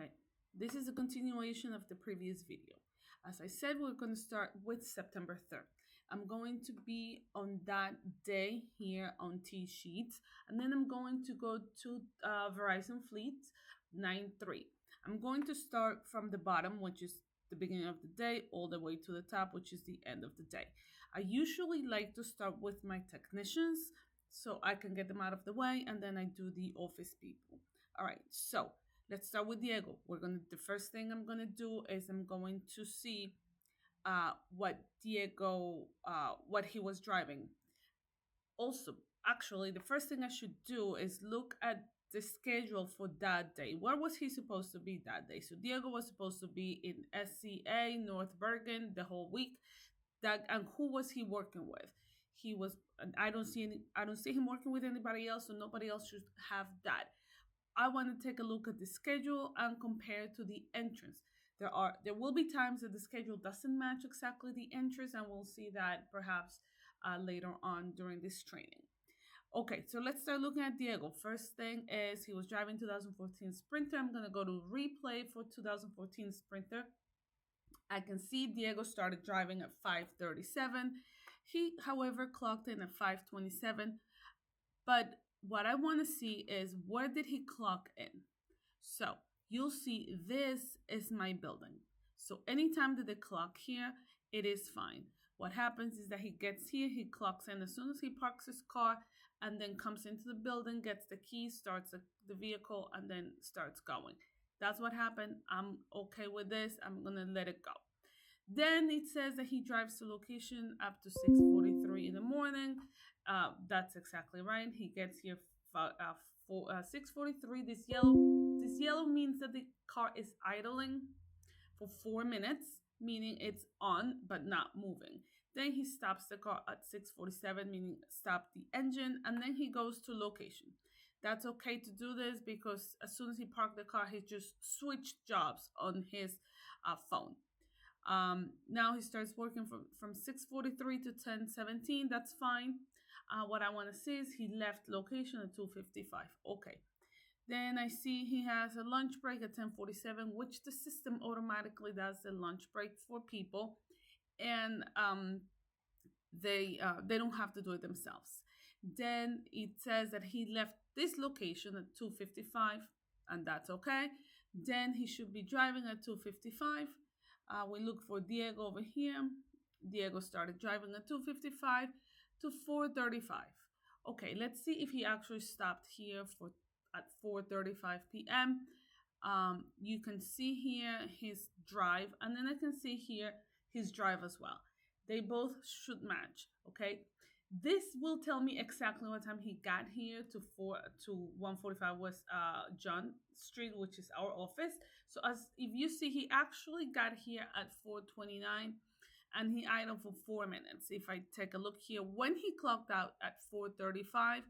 Okay, this is a continuation of the previous video. As I said, we're going to start with September 3rd. I'm going to be on that day here on T-Sheets, and then I'm going to go to Verizon Fleet 9-3. I'm going to start from the bottom, which is the beginning of the day, all the way to the top, which is the end of the day. I usually like to start with my technicians so I can get them out of the way, and then I do the office people. All right, so let's start with Diego. The first thing I'm gonna do is I'm going to see what he was driving. Also, actually, the first thing I should do is look at the schedule for that day. Where was he supposed to be that day? So Diego was supposed to be in SCA, North Bergen, the whole week. That and who was he working with? He was. I don't see him working with anybody else, so nobody else should have that. I want to take a look at the schedule and compare to the entrance. There will be times that the schedule doesn't match exactly the entrance, and we'll see that perhaps later on during this training. Okay, so let's start looking at Diego. First thing is he was driving 2014 Sprinter. I'm gonna go to replay for 2014 Sprinter. I can see Diego started driving at 5:37. He, however, clocked in at 5:27. But what I want to see is where did he clock in? So you'll see this is my building. So anytime that they clock here, it is fine. What happens is that he gets here, he clocks in as soon as he parks his car and then comes into the building, gets the key, starts the vehicle, and then starts going. That's what happened. I'm okay with this. I'm going to let it go. Then it says that he drives to location up to 6:43 in the morning. That's exactly right. He gets here for 6:43. This yellow means that the car is idling for 4 minutes, meaning it's on but not moving. Then he stops the car at 6:47, meaning stop the engine, and then he goes to location. That's okay to do this because as soon as he parked the car, he just switched jobs on his phone. Now he starts working from 6:43 to 10:17. That's fine. What I want to see is he left location at 2:55. Okay. Then I see he has a lunch break at 10:47, which the system automatically does the lunch break for people, and they don't have to do it themselves. Then it says that he left this location at 2:55, and that's okay. Then he should be driving at 2:55. We look for Diego over here. Diego started driving at 2:55 to 4:35. Okay, let's see if he actually stopped here for at 4:35 p.m. You can see here his drive, and then I can see here his drive as well. They both should match. Okay, this will tell me exactly what time he got here to 145 West John Street, which is our office. So as if you see, he actually got here at 4:29, and he idled for 4 minutes. If I take a look here, when he clocked out at 4:35,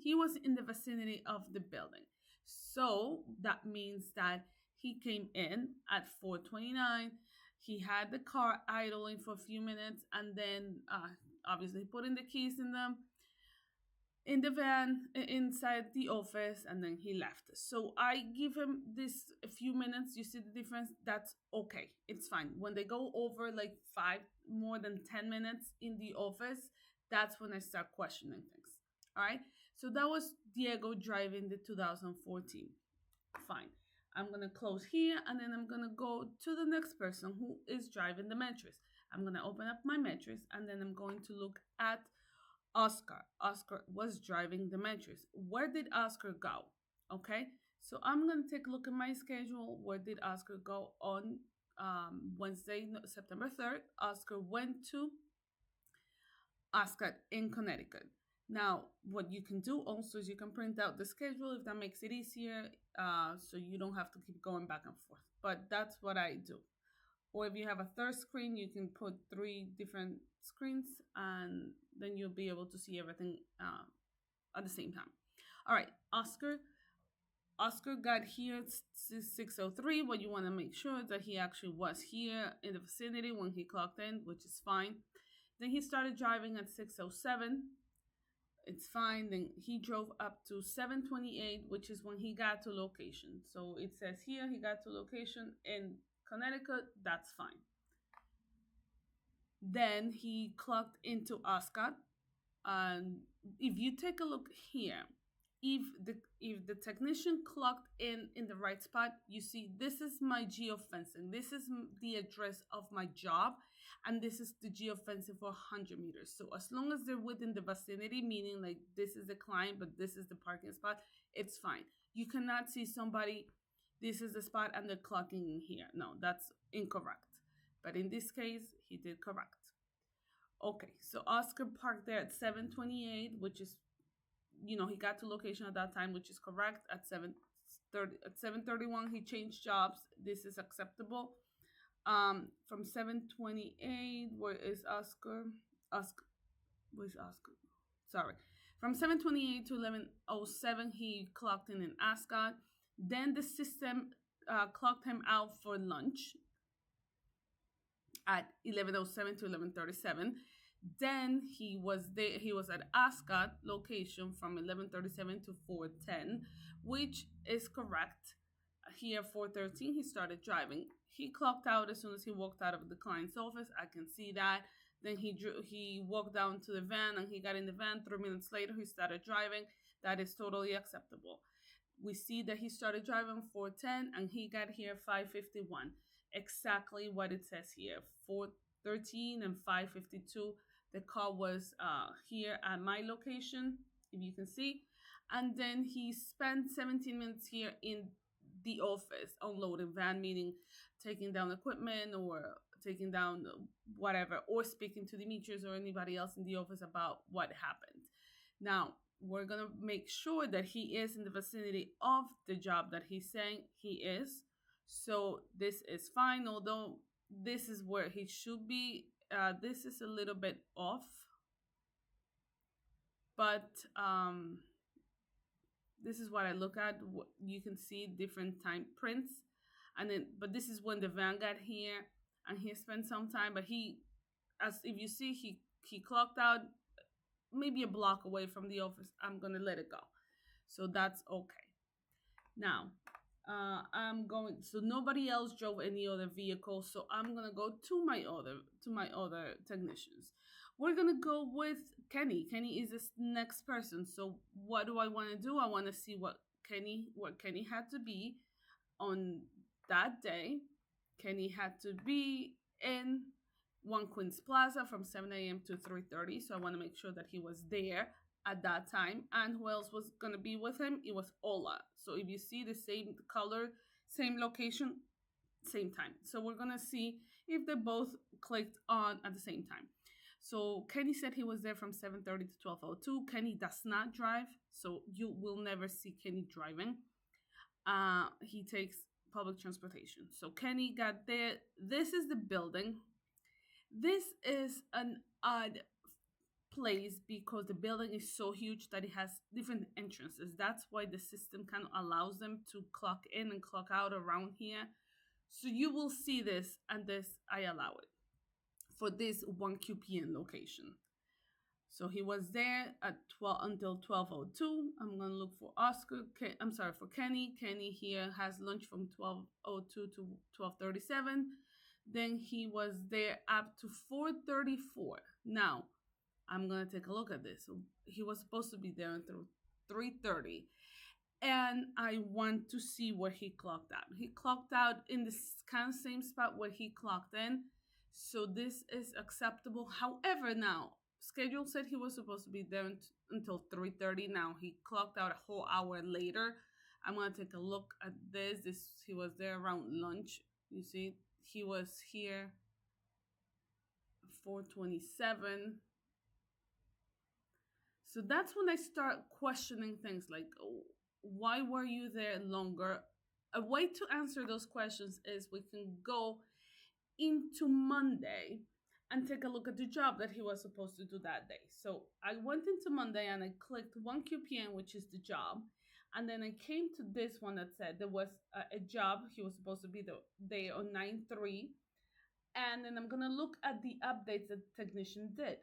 he was in the vicinity of the building. So that means that he came in at 4:29. He had the car idling for a few minutes, and then obviously putting the keys in the van inside the office, and then he left. So I give him this a few minutes. You see the difference? That's okay. It's fine. When they go over like more than 10 minutes in the office, that's when I start questioning things. All right. So that was Diego driving the 2014. Fine. I'm going to close here, and then I'm going to go to the next person who is driving the Metris. I'm going to open up my Metris, and then I'm going to look at Oscar. Oscar was driving the Metris. Where did Oscar go? Okay, so I'm going to take a look at my schedule. Where did Oscar go on Wednesday, September 3rd? Oscar went to Ascot in Connecticut. Now, what you can do also is you can print out the schedule if that makes it easier, so you don't have to keep going back and forth. But that's what I do. Or if you have a third screen, you can put three different screens, and then you'll be able to see everything at the same time. All right, Oscar. Oscar got here at 6:03. What you want to make sure is that he actually was here in the vicinity when he clocked in, which is fine. Then he started driving at 6:07. It's fine. Then he drove up to 7:28, which is when he got to location. So it says here he got to location in Connecticut. That's fine. Then he clocked into Ascot. And if you take a look here, if the technician clocked in the right spot, you see this is my geofencing. This is the address of my job, and this is the geofencing for 100 meters. So as long as they're within the vicinity, meaning like this is the client, but this is the parking spot, it's fine. You cannot see somebody, this is the spot and they're clocking in here. No, that's incorrect. But in this case, he did correct. Okay, so Oscar parked there at 7:28, which is, he got to location at that time, which is correct. At 7:31, he changed jobs. This is acceptable. From 7:28, where is Oscar? Oscar, where's Oscar? Sorry. From 7:28 to 11:07, he clocked in Ascot. Then the system clocked him out for lunch at 11:07 to 11:37. Then he was there. He was at Ascot location from 11:37 to 4:10, which is correct. Here 4:13 he started driving. He clocked out as soon as he walked out of the client's office. I can see that. Then he walked down to the van and he got in the van. 3 minutes later he started driving. That is totally acceptable. We see that he started driving 4:10 and he got here 5:51. Exactly what it says here. 4:13 and 5:52. The car was here at my location, if you can see. And then he spent 17 minutes here in the office unloading van, meaning taking down equipment or taking down whatever, or speaking to Demetrius or anybody else in the office about what happened. Now, we're going to make sure that he is in the vicinity of the job that he's saying he is. So this is fine, although this is where he should be. This is a little bit off, but this is what I look at. You can see different time prints, and then but this is when the van got here, and he spent some time. But as if you see, he clocked out maybe a block away from the office. I'm gonna let it go, so that's okay. Now, I'm going. So nobody else drove any other vehicle. So I'm gonna go to my other technicians. We're gonna go with Kenny. Kenny is this next person. So what do I want to do? I want to see what Kenny had to be on that day. Kenny had to be in One Queens Plaza from 7 a.m. to 3:30. So I want to make sure that he was there at that time. And who else was going to be with him? It was Ola. So if you see the same color, same location, same time. So we're going to see if they both clicked on at the same time. So Kenny said he was there from 7:30 to 12:02. Kenny does not drive, so you will never see Kenny driving. He takes public transportation. So Kenny got there. This is the building. This is an odd place because the building is so huge that it has different entrances. That's why the system kind of allows them to clock in and clock out around here. So you will see this, and this I allow it for this 1QPN location. So he was there at 12 until 12:02. I'm gonna look for Oscar. I'm sorry, for Kenny. Kenny here has lunch from 12:02 to 12:37. Then he was there up to 4:34. Now I'm gonna take a look at this. So he was supposed to be there until 3:30. And I want to see where he clocked out. He clocked out in the kind of same spot where he clocked in. So this is acceptable. However, now schedule said he was supposed to be there until 3:30. Now he clocked out a whole hour later. I'm gonna take a look at this. He was there around lunch. You see, he was here 4:27. So that's when I start questioning things like, oh, why were you there longer? A way to answer those questions is we can go into Monday and take a look at the job that he was supposed to do that day. So I went into Monday and I clicked 1QPN, which is the job. And then I came to this one that said there was a job. He was supposed to be there on 9/3. And then I'm going to look at the updates that the technician did.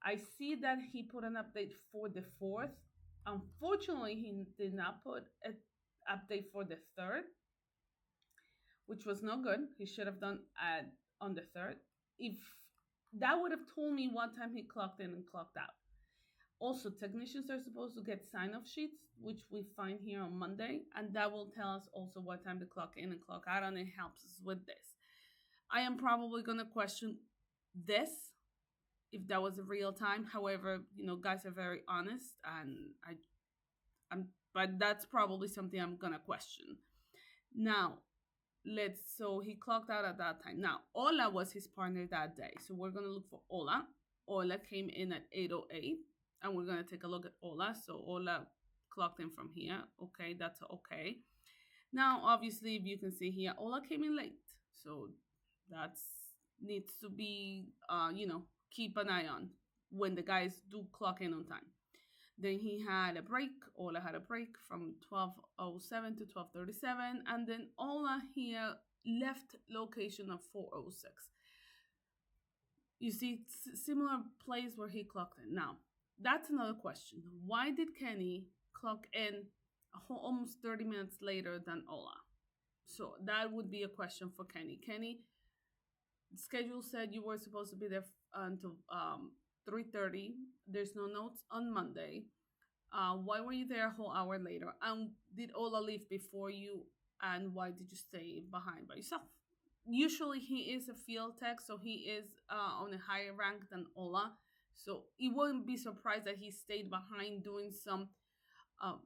I see that he put an update for the 4th. Unfortunately, he did not put an update for the 3rd, which was no good. He should have done on the 3rd. If that would have told me what time he clocked in and clocked out. Also, technicians are supposed to get sign-off sheets, which we find here on Monday, and that will tell us also what time to clock in and clock out, and it helps us with this. I am probably going to question this if that was a real time. However, guys are very honest, and but that's probably something I'm going to question. Now, so he clocked out at that time. Now, Ola was his partner that day, so we're going to look for Ola. Ola came in at 8:08, and we're going to take a look at Ola. So Ola clocked in from here. Okay, that's okay. Now, obviously, if you can see here, Ola came in late, so that's needs to be, keep an eye on when the guys do clock in on time. Then he had a break. Ola had a break from 12:07 to 12:37, and then Ola here left location of 4:06. You see, similar place where he clocked in. Now, that's another question. Why did Kenny clock in almost 30 minutes later than Ola? So that would be a question for Kenny. Kenny, schedule said you were supposed to be there until 3:30. There's no notes on Monday. Why were you there a whole hour later? And did Ola leave before you? And why did you stay behind by yourself? Usually he is a field tech, so he is on a higher rank than Ola. So it wouldn't be surprised that he stayed behind doing some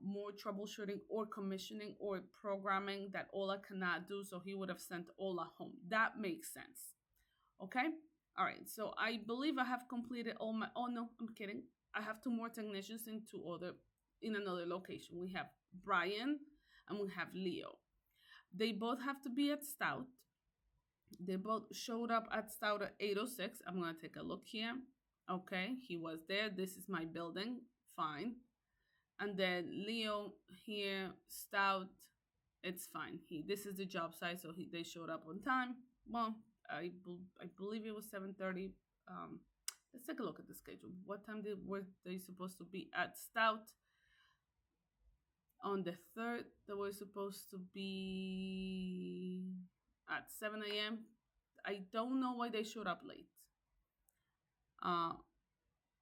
more troubleshooting or commissioning or programming that Ola cannot do. So he would have sent Ola home. That makes sense. Okay. All right. So I believe I have completed all my. Oh no, I'm kidding. I have two more technicians in another location. We have Brian and we have Leo. They both have to be at Stout. They both showed up at Stout at 8:06. I'm going to take a look here. Okay, he was there. This is my building. Fine. And then Leo here, Stout. It's fine. This is the job site, so they showed up on time. Well, I believe it was 7:30. Let's take a look at the schedule. What time were they supposed to be at Stout? On the 3rd, they were supposed to be at 7 a.m. I don't know why they showed up late.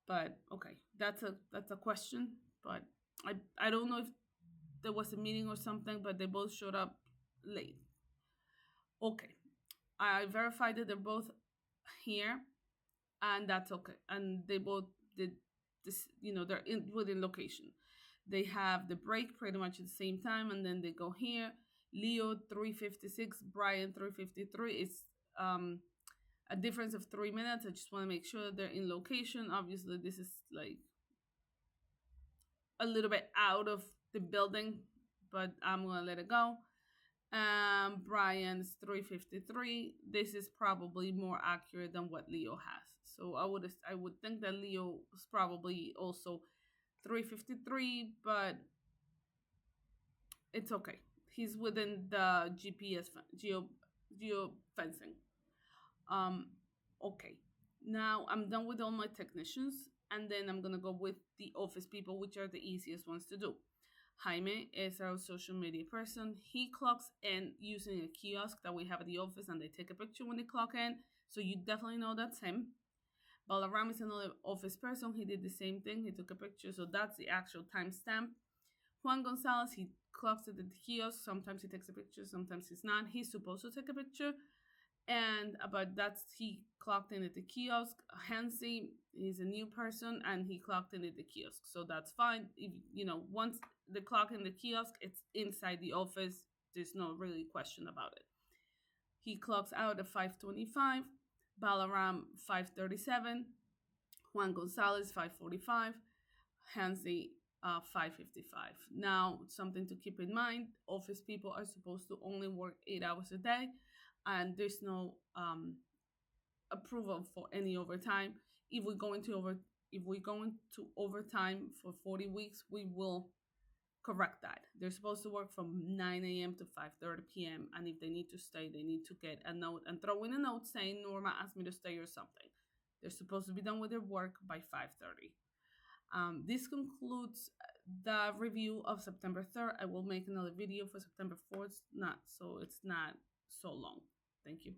But okay, that's a question. But I don't know if there was a meeting or something, but they both showed up late. Okay, I verified that they're both here, and that's okay. And they both did this, they're within location. They have the break pretty much at the same time, and then they go here. Leo 3:56, Brian 3:53. It's a difference of 3 minutes. I just want to make sure that they're in location. Obviously, this is like a little bit out of the building, but I'm gonna let it go. Brian's 3:53. This is probably more accurate than what Leo has. So I would think that Leo is probably also 3:53, but it's okay. He's within the GPS geo fencing. Okay. Now I'm done with all my technicians, and then I'm gonna go with the office people, which are the easiest ones to do. Jaime is our social media person. He clocks in using a kiosk that we have at the office, and they take a picture when they clock in. So you definitely know that's him. Balaram is another office person. He did the same thing. He took a picture. So that's the actual timestamp. Juan Gonzalez, he clocks at the kiosk. Sometimes he takes a picture, sometimes he's not. He's supposed to take a picture. And but he clocked in at the kiosk. Hansi is a new person, and he clocked in at the kiosk, so that's fine. If once the clock in the kiosk, it's inside the office. There's no really question about it. He clocks out at 5:25. Balaram 5:37. Juan Gonzalez 5:45. Hansi 5:55. Now, something to keep in mind: office people are supposed to only work 8 hours a day, and there's no approval for any overtime. If we go into overtime for 40 weeks, we will correct that. They're supposed to work from 9 a.m. to 5:30 p.m. And if they need to stay, they need to get a note and throw in a note saying Norma asked me to stay or something. They're supposed to be done with their work by 5:30. This concludes the review of September 3rd. I will make another video for September 4th, not so it's not so long. Thank you.